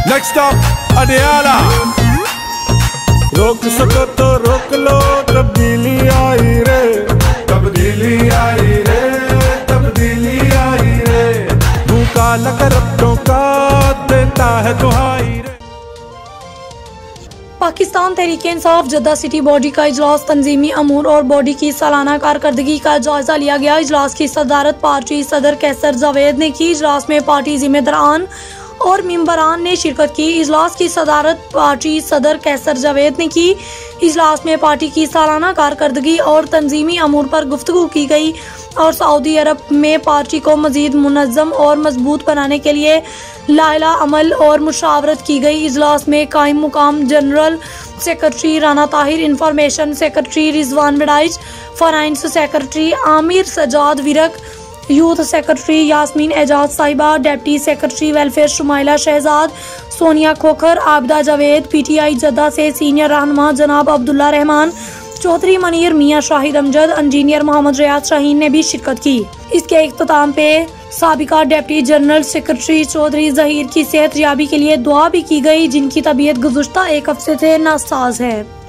Next up Adiala. रोक सको तो रोक लो, तब्दीली आई रे, तब्दीली आई रे, तब्दीली आई रे। भूखा लकर अपनों का देता है दुहाई रे। पाकिस्तान तहरीक इंसाफ जद्दा सिटी बॉडी का इजलास तंजीमी अमूर और बॉडी की सालाना कारकर्दगी का जायजा लिया गया। इजलास की सदारत पार्टी सदर कैसर जावेद ने की। इजलास में पार्टी जिम्मेदारान और मेंबरान ने शिरकत की। इजलास की सदारत पार्टी सदर कैसर जावेद ने की। इजलास में पार्टी की सालाना कारकर्दगी और तंजीमी अमूर पर गुफ्तगू की गई और सऊदी अरब में पार्टी को मजीद मुनज़्ज़म और मजबूत बनाने के लिए लाइला अमल और मुशावरत की गई। इजलास में कायम मुकाम general secretary Rana Tahir, information secretary Rizwan मिडाइज, finance secretary Aamir Sajjad Virk, youth secretary Yasmeen Ejaz साहिबा, deputy secretary welfare Shumaila Shahzad, Sonia Khokhar, Abida Javed, PTI Jeddah से सीनियर रहनुमा जनाब अब्दुल्ला रहमान, चौधरी मनीर, मियां शाहिद अमजद, इंजीनियर मोहम्मद रियाज शाहीन ने भी शिरकत की। इसके इख्तिताम पे साबिका deputy general secretary Chaudhry Zaheer की सेहत याबी के लिए दुआ भी की गई, जिनकी तबीयत गुज़श्ता एक हफ्ते से नासाज है।